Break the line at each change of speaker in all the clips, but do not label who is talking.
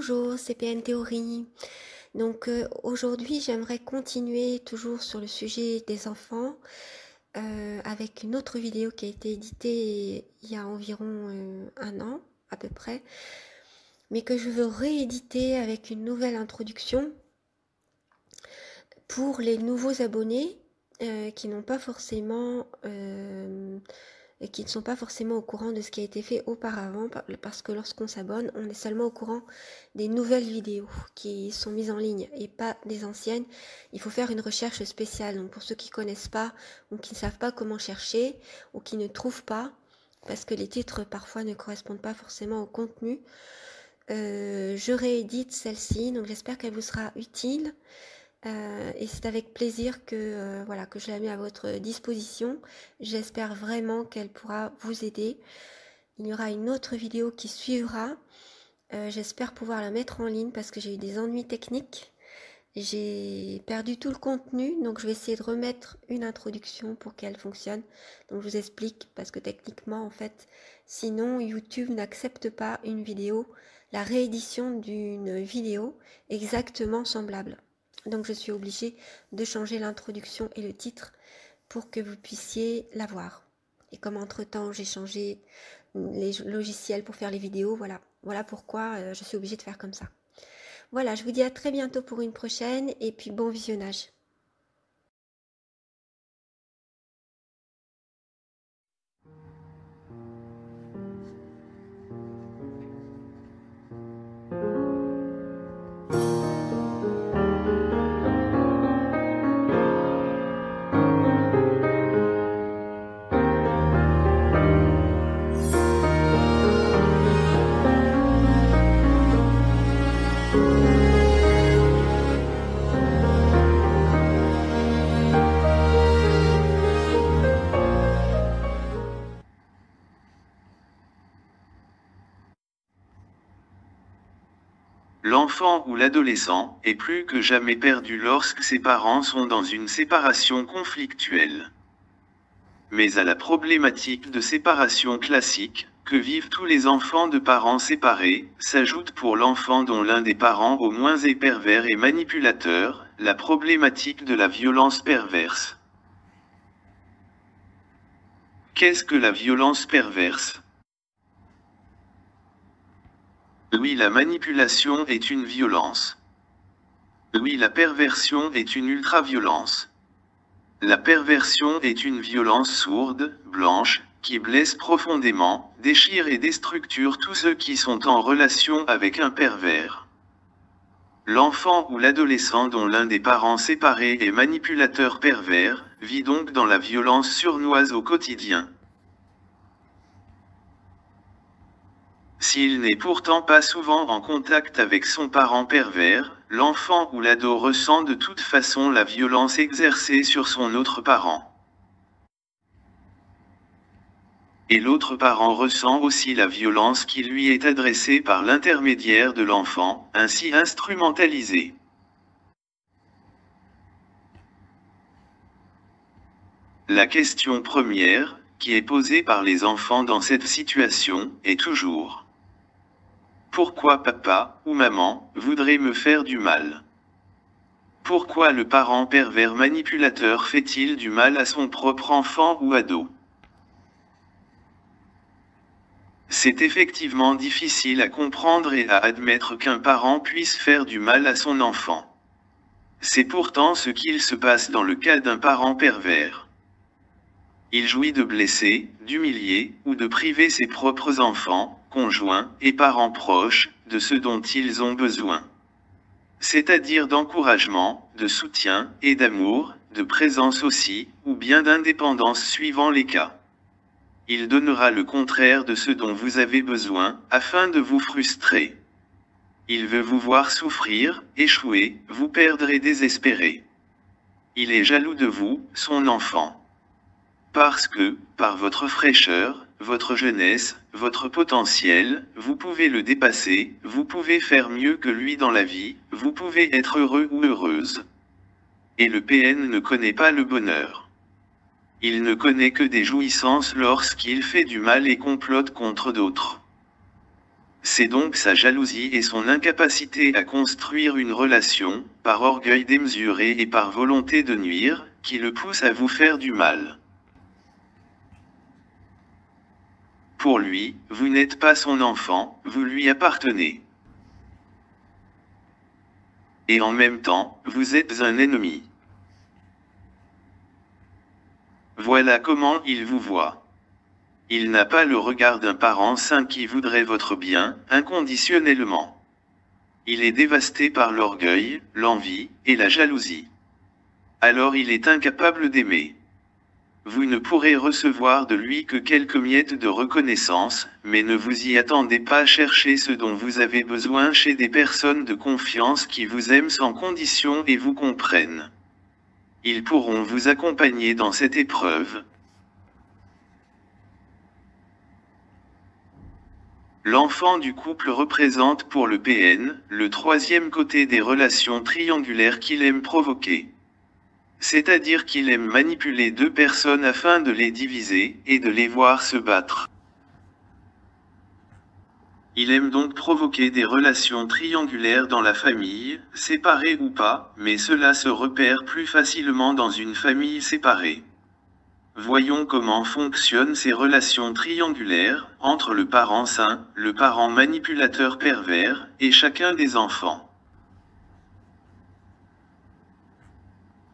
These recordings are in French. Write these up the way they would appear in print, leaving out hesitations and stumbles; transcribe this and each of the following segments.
Bonjour, c'est PN Théorie. Donc aujourd'hui, j'aimerais continuer toujours sur le sujet des enfants avec une autre vidéo qui a été éditée il y a environ un an à peu près, mais que je veux rééditer avec une nouvelle introduction pour les nouveaux abonnés qui n'ont pas forcément et qui ne sont pas forcément au courant de ce qui a été fait auparavant, parce que lorsqu'on s'abonne, on est seulement au courant des nouvelles vidéos qui sont mises en ligne et pas des anciennes. Il faut faire une recherche spéciale. Donc pour ceux qui ne connaissent pas ou qui ne savent pas comment chercher ou qui ne trouvent pas, parce que les titres parfois ne correspondent pas forcément au contenu, je réédite celle-ci, donc j'espère qu'elle vous sera utile. Et c'est avec plaisir que, voilà, que je la mets à votre disposition. J'espère vraiment qu'elle pourra vous aider. Il y aura une autre vidéo qui suivra. J'espère pouvoir la mettre en ligne parce que j'ai eu des ennuis techniques. J'ai perdu tout le contenu, donc je vais essayer de remettre une introduction pour qu'elle fonctionne. Donc je vous explique, parce que techniquement, en fait, sinon YouTube n'accepte pas une vidéo, la réédition d'une vidéo exactement semblable. Donc je suis obligée de changer l'introduction et le titre pour que vous puissiez la voir. Et comme entre-temps j'ai changé les logiciels pour faire les vidéos, voilà pourquoi je suis obligée de faire comme ça. Voilà, je vous dis à très bientôt pour une prochaine et puis bon visionnage.
L'enfant ou l'adolescent est plus que jamais perdu lorsque ses parents sont dans une séparation conflictuelle. Mais à la problématique de séparation classique, que vivent tous les enfants de parents séparés, s'ajoute pour l'enfant dont l'un des parents au moins est pervers et manipulateur, la problématique de la violence perverse. Qu'est-ce que la violence perverse ? Oui, la manipulation est une violence. Oui, la perversion est une ultra-violence. La perversion est une violence sourde, blanche, qui blesse profondément, déchire et déstructure tous ceux qui sont en relation avec un pervers. L'enfant ou l'adolescent dont l'un des parents séparés est manipulateur pervers, vit donc dans la violence sournoise au quotidien. S'il n'est pourtant pas souvent en contact avec son parent pervers, l'enfant ou l'ado ressent de toute façon la violence exercée sur son autre parent. Et l'autre parent ressent aussi la violence qui lui est adressée par l'intermédiaire de l'enfant, ainsi instrumentalisé. La question première, qui est posée par les enfants dans cette situation, est toujours: pourquoi papa ou maman voudrait me faire du mal? Pourquoi le parent pervers manipulateur fait-il du mal à son propre enfant ou ado? C'est effectivement difficile à comprendre et à admettre qu'un parent puisse faire du mal à son enfant. C'est pourtant ce qu'il se passe dans le cas d'un parent pervers. Il jouit de blesser, d'humilier, ou de priver ses propres enfants, conjoints et parents proches, de ce dont ils ont besoin. C'est-à-dire d'encouragement, de soutien, et d'amour, de présence aussi, ou bien d'indépendance suivant les cas. Il donnera le contraire de ce dont vous avez besoin, afin de vous frustrer. Il veut vous voir souffrir, échouer, vous perdre et désespérer. Il est jaloux de vous, son enfant. Parce que, par votre fraîcheur, votre jeunesse, votre potentiel, vous pouvez le dépasser, vous pouvez faire mieux que lui dans la vie, vous pouvez être heureux ou heureuse. Et le PN ne connaît pas le bonheur. Il ne connaît que des jouissances lorsqu'il fait du mal et complote contre d'autres. C'est donc sa jalousie et son incapacité à construire une relation, par orgueil démesuré et par volonté de nuire, qui le poussent à vous faire du mal. Pour lui, vous n'êtes pas son enfant, vous lui appartenez. Et en même temps, vous êtes un ennemi. Voilà comment il vous voit. Il n'a pas le regard d'un parent saint qui voudrait votre bien, inconditionnellement. Il est dévasté par l'orgueil, l'envie, et la jalousie. Alors il est incapable d'aimer. Vous ne pourrez recevoir de lui que quelques miettes de reconnaissance, mais ne vous y attendez pas à chercher ce dont vous avez besoin chez des personnes de confiance qui vous aiment sans condition et vous comprennent. Ils pourront vous accompagner dans cette épreuve. L'enfant du couple représente pour le PN, le troisième côté des relations triangulaires qu'il aime provoquer. C'est-à-dire qu'il aime manipuler deux personnes afin de les diviser, et de les voir se battre. Il aime donc provoquer des relations triangulaires dans la famille, séparées ou pas, mais cela se repère plus facilement dans une famille séparée. Voyons comment fonctionnent ces relations triangulaires, entre le parent saint, le parent manipulateur pervers, et chacun des enfants.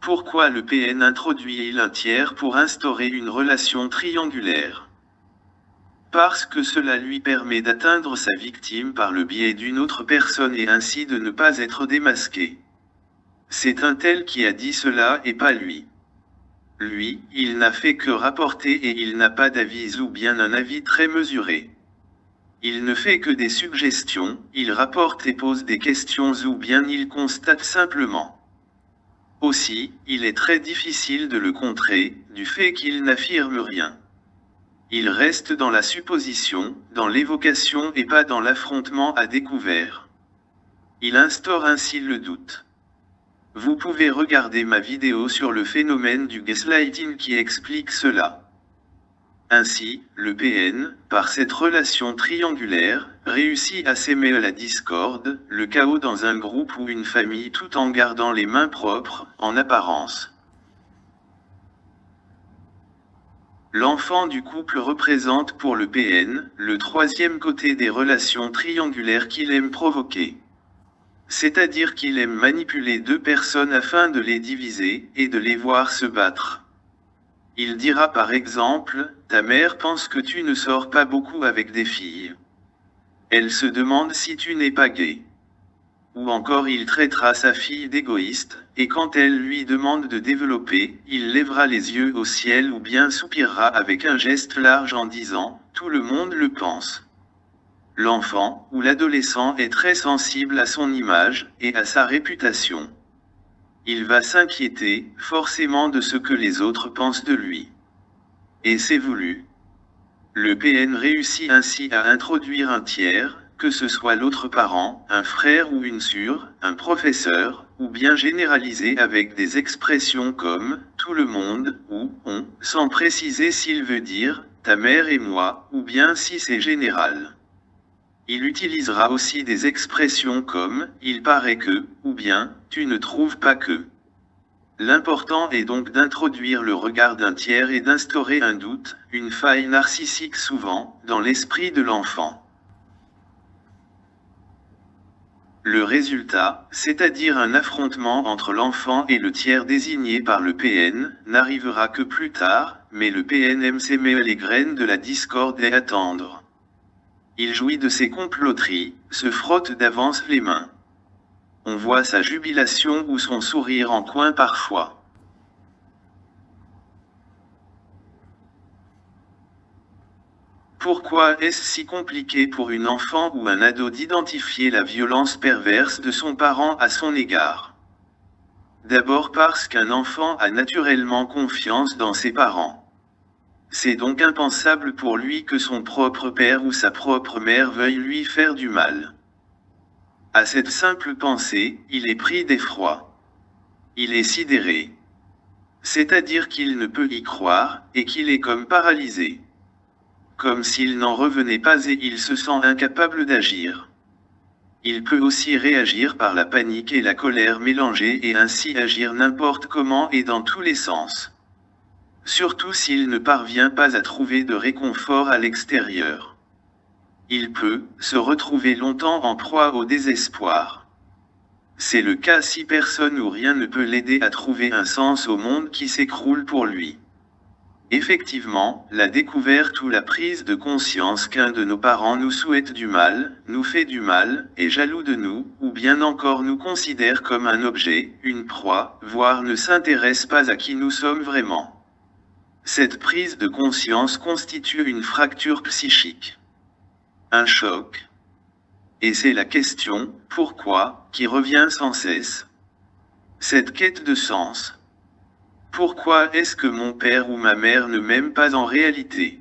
Pourquoi le PN introduit-il un tiers pour instaurer une relation triangulaire? Parce que cela lui permet d'atteindre sa victime par le biais d'une autre personne et ainsi de ne pas être démasqué. C'est un tel qui a dit cela et pas lui. Lui, il n'a fait que rapporter et il n'a pas d'avis ou bien un avis très mesuré. Il ne fait que des suggestions, il rapporte et pose des questions ou bien il constate simplement. Aussi, il est très difficile de le contrer, du fait qu'il n'affirme rien. Il reste dans la supposition, dans l'évocation et pas dans l'affrontement à découvert. Il instaure ainsi le doute. Vous pouvez regarder ma vidéo sur le phénomène du gaslighting qui explique cela. Ainsi, le PN, par cette relation triangulaire, réussit à s'aimer à la discorde, le chaos dans un groupe ou une famille tout en gardant les mains propres, en apparence. L'enfant du couple représente pour le PN, le troisième côté des relations triangulaires qu'il aime provoquer. C'est-à-dire qu'il aime manipuler deux personnes afin de les diviser, et de les voir se battre. Il dira par exemple, ta mère pense que tu ne sors pas beaucoup avec des filles. Elle se demande si tu n'es pas gay. Ou encore il traitera sa fille d'égoïste, et quand elle lui demande de développer, il lèvera les yeux au ciel ou bien soupirera avec un geste large en disant, tout le monde le pense. L'enfant, ou l'adolescent est très sensible à son image, et à sa réputation. Il va s'inquiéter, forcément de ce que les autres pensent de lui. Et c'est voulu. Le PN réussit ainsi à introduire un tiers, que ce soit l'autre parent, un frère ou une sœur, un professeur, ou bien généralisé avec des expressions comme « tout le monde » ou « on », sans préciser s'il veut dire « ta mère et moi » ou bien si c'est général. Il utilisera aussi des expressions comme « il paraît que » ou bien « tu ne trouves pas que ». L'important est donc d'introduire le regard d'un tiers et d'instaurer un doute, une faille narcissique souvent, dans l'esprit de l'enfant. Le résultat, c'est-à-dire un affrontement entre l'enfant et le tiers désigné par le PN, n'arrivera que plus tard, mais le PN aime s'aimer les graines de la discorde et attendre. Il jouit de ses comploteries, se frotte d'avance les mains. On voit sa jubilation ou son sourire en coin parfois. Pourquoi est-ce si compliqué pour une enfant ou un ado d'identifier la violence perverse de son parent à son égard? D'abord parce qu'un enfant a naturellement confiance dans ses parents. C'est donc impensable pour lui que son propre père ou sa propre mère veuille lui faire du mal. À cette simple pensée, il est pris d'effroi. Il est sidéré. C'est-à-dire qu'il ne peut y croire, et qu'il est comme paralysé. comme s'il n'en revenait pas et il se sent incapable d'agir. Il peut aussi réagir par la panique et la colère mélangées et ainsi agir n'importe comment et dans tous les sens. Surtout s'il ne parvient pas à trouver de réconfort à l'extérieur. Il peut se retrouver longtemps en proie au désespoir. C'est le cas si personne ou rien ne peut l'aider à trouver un sens au monde qui s'écroule pour lui. Effectivement, la découverte ou la prise de conscience qu'un de nos parents nous souhaite du mal, nous fait du mal, est jaloux de nous, ou bien encore nous considère comme un objet, une proie, voire ne s'intéresse pas à qui nous sommes vraiment. Cette prise de conscience constitue une fracture psychique. Un choc. Et c'est la question, pourquoi, qui revient sans cesse. Cette quête de sens. Pourquoi est-ce que mon père ou ma mère ne m'aiment pas en réalité?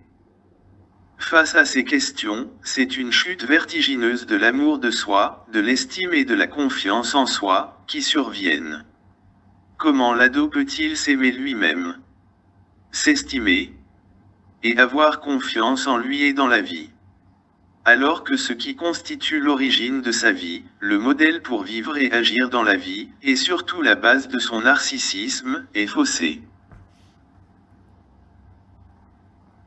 Face à ces questions, c'est une chute vertigineuse de l'amour de soi, de l'estime et de la confiance en soi, qui surviennent. Comment l'ado peut-il s'aimer lui-même? S'estimer? Et avoir confiance en lui et dans la vie? Alors que ce qui constitue l'origine de sa vie, le modèle pour vivre et agir dans la vie, et surtout la base de son narcissisme, est faussé.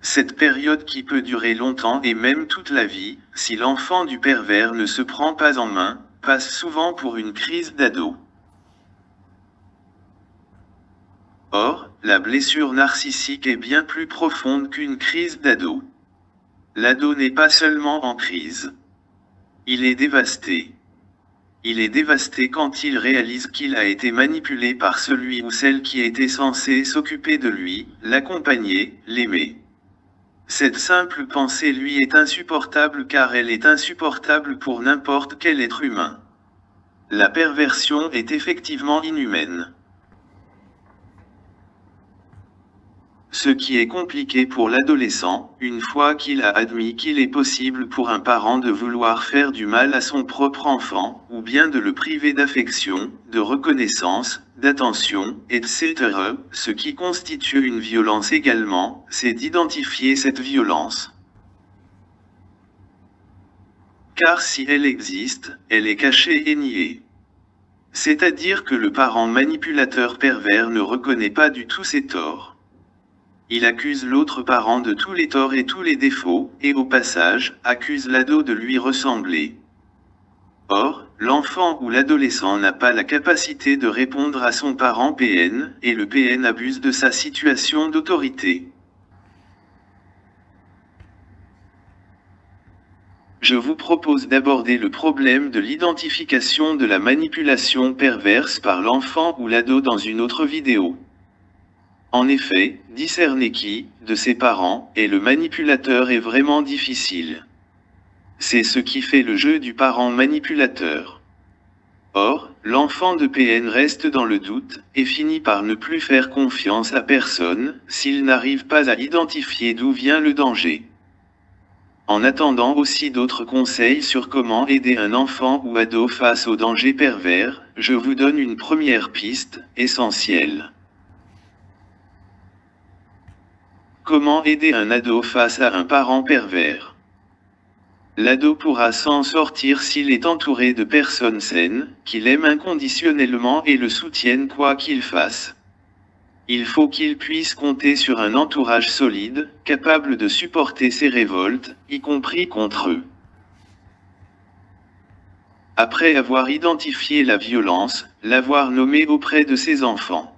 Cette période qui peut durer longtemps et même toute la vie, si l'enfant du pervers ne se prend pas en main, passe souvent pour une crise d'ado. Or, la blessure narcissique est bien plus profonde qu'une crise d'ado. L'ado n'est pas seulement en crise. Il est dévasté. Il est dévasté quand il réalise qu'il a été manipulé par celui ou celle qui était censé s'occuper de lui, l'accompagner, l'aimer. Cette simple pensée lui est insupportable car elle est insupportable pour n'importe quel être humain. La perversion est effectivement inhumaine. Ce qui est compliqué pour l'adolescent, une fois qu'il a admis qu'il est possible pour un parent de vouloir faire du mal à son propre enfant, ou bien de le priver d'affection, de reconnaissance, d'attention, etc., ce qui constitue une violence également, c'est d'identifier cette violence. Car si elle existe, elle est cachée et niée. C'est-à-dire que le parent manipulateur pervers ne reconnaît pas du tout ses torts. Il accuse l'autre parent de tous les torts et tous les défauts, et au passage, accuse l'ado de lui ressembler. Or, l'enfant ou l'adolescent n'a pas la capacité de répondre à son parent PN, et le PN abuse de sa situation d'autorité. Je vous propose d'aborder le problème de l'identification de la manipulation perverse par l'enfant ou l'ado dans une autre vidéo. En effet, discerner qui, de ses parents, est le manipulateur est vraiment difficile. C'est ce qui fait le jeu du parent manipulateur. Or, l'enfant de PN reste dans le doute, et finit par ne plus faire confiance à personne, s'il n'arrive pas à identifier d'où vient le danger. En attendant aussi d'autres conseils sur comment aider un enfant ou ado face au danger pervers, je vous donne une première piste, essentielle. Comment aider un ado face à un parent pervers? L'ado pourra s'en sortir s'il est entouré de personnes saines, qui l'aiment inconditionnellement et le soutiennent quoi qu'il fasse. Il faut qu'il puisse compter sur un entourage solide, capable de supporter ses révoltes, y compris contre eux. Après avoir identifié la violence, l'avoir nommée auprès de ses enfants.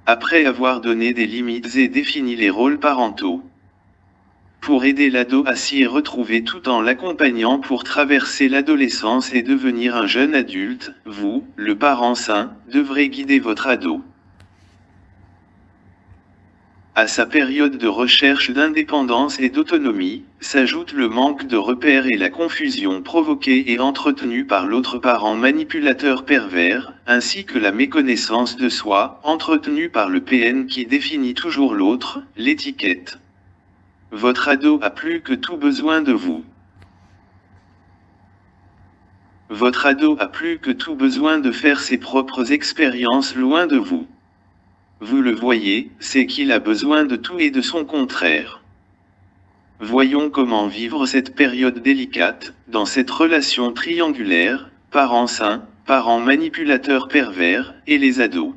Après avoir donné des limites et défini les rôles parentaux. Pour aider l'ado à s'y retrouver tout en l'accompagnant pour traverser l'adolescence et devenir un jeune adulte, vous, le parent sain, devrez guider votre ado. À sa période de recherche d'indépendance et d'autonomie, s'ajoute le manque de repères et la confusion provoquée et entretenue par l'autre parent manipulateur pervers, ainsi que la méconnaissance de soi, entretenue par le PN qui définit toujours l'autre, l'étiquette. Votre ado a plus que tout besoin de vous. Votre ado a plus que tout besoin de faire ses propres expériences loin de vous. Vous le voyez, c'est qu'il a besoin de tout et de son contraire. voyons comment vivre cette période délicate, dans cette relation triangulaire, parents sains, parents manipulateurs pervers, et les ados.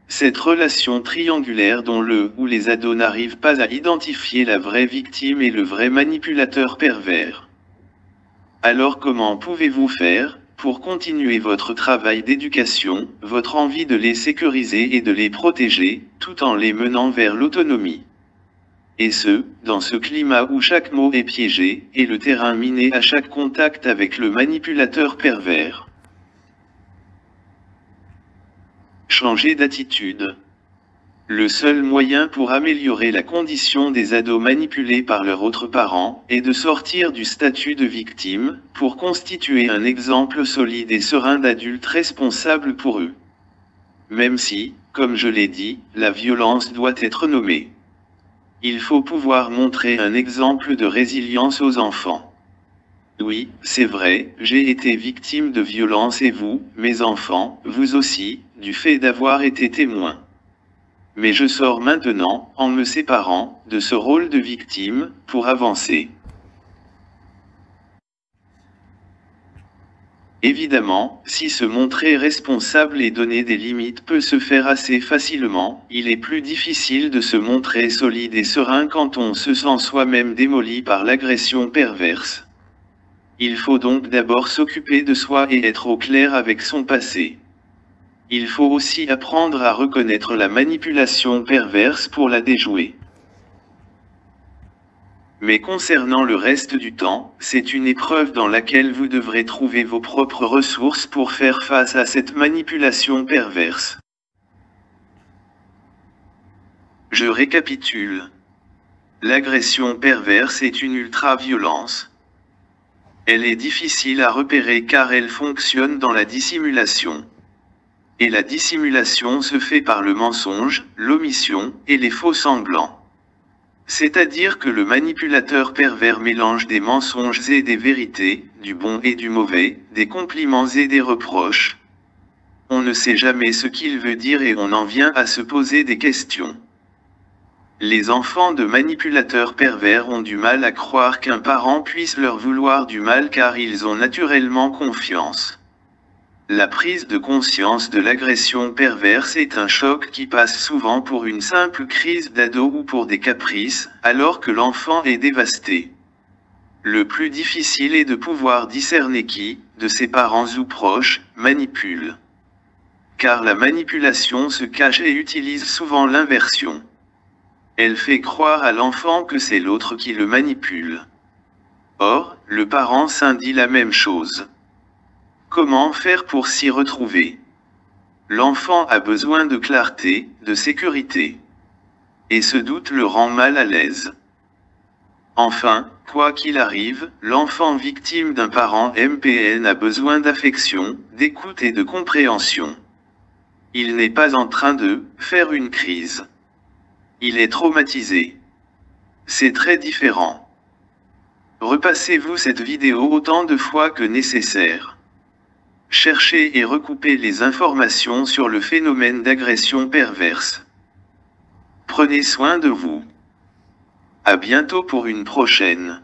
Cette relation triangulaire dont le ou les ados n'arrivent pas à identifier la vraie victime et le vrai manipulateur pervers. Alors comment pouvez-vous faire, pour continuer votre travail d'éducation, votre envie de les sécuriser et de les protéger, tout en les menant vers l'autonomie? Et ce, dans ce climat où chaque mot est piégé, et le terrain miné à chaque contact avec le manipulateur pervers. Changer d'attitude. Le seul moyen pour améliorer la condition des ados manipulés par leurs autres parents est de sortir du statut de victime, pour constituer un exemple solide et serein d'adulte responsable pour eux. Même si, comme je l'ai dit, la violence doit être nommée. Il faut pouvoir montrer un exemple de résilience aux enfants. Oui, c'est vrai, j'ai été victime de violence et vous, mes enfants, vous aussi, du fait d'avoir été témoin. Mais je sors maintenant, en me séparant, de ce rôle de victime, pour avancer. Évidemment, si se montrer responsable et donner des limites peut se faire assez facilement, il est plus difficile de se montrer solide et serein quand on se sent soi-même démoli par l'agression perverse. Il faut donc d'abord s'occuper de soi et être au clair avec son passé. Il faut aussi apprendre à reconnaître la manipulation perverse pour la déjouer. Mais concernant le reste du temps, c'est une épreuve dans laquelle vous devrez trouver vos propres ressources pour faire face à cette manipulation perverse. Je récapitule. L'agression perverse est une ultra-violence. Elle est difficile à repérer car elle fonctionne dans la dissimulation. Et la dissimulation se fait par le mensonge, l'omission, et les faux semblants. C'est-à-dire que le manipulateur pervers mélange des mensonges et des vérités, du bon et du mauvais, des compliments et des reproches. On ne sait jamais ce qu'il veut dire et on en vient à se poser des questions. Les enfants de manipulateurs pervers ont du mal à croire qu'un parent puisse leur vouloir du mal car ils ont naturellement confiance. La prise de conscience de l'agression perverse est un choc qui passe souvent pour une simple crise d'ado ou pour des caprices, alors que l'enfant est dévasté. Le plus difficile est de pouvoir discerner qui, de ses parents ou proches, manipule. Car la manipulation se cache et utilise souvent l'inversion. Elle fait croire à l'enfant que c'est l'autre qui le manipule. Or, le parent sain dit la même chose. Comment faire pour s'y retrouver? L'enfant a besoin de clarté, de sécurité. Et ce doute le rend mal à l'aise. Enfin, quoi qu'il arrive, l'enfant victime d'un parent MPN a besoin d'affection, d'écoute et de compréhension. Il n'est pas en train de faire une crise. Il est traumatisé. C'est très différent. Repassez-vous cette vidéo autant de fois que nécessaire. Cherchez et recoupez les informations sur le phénomène d'agression perverse. Prenez soin de vous. À bientôt pour une prochaine.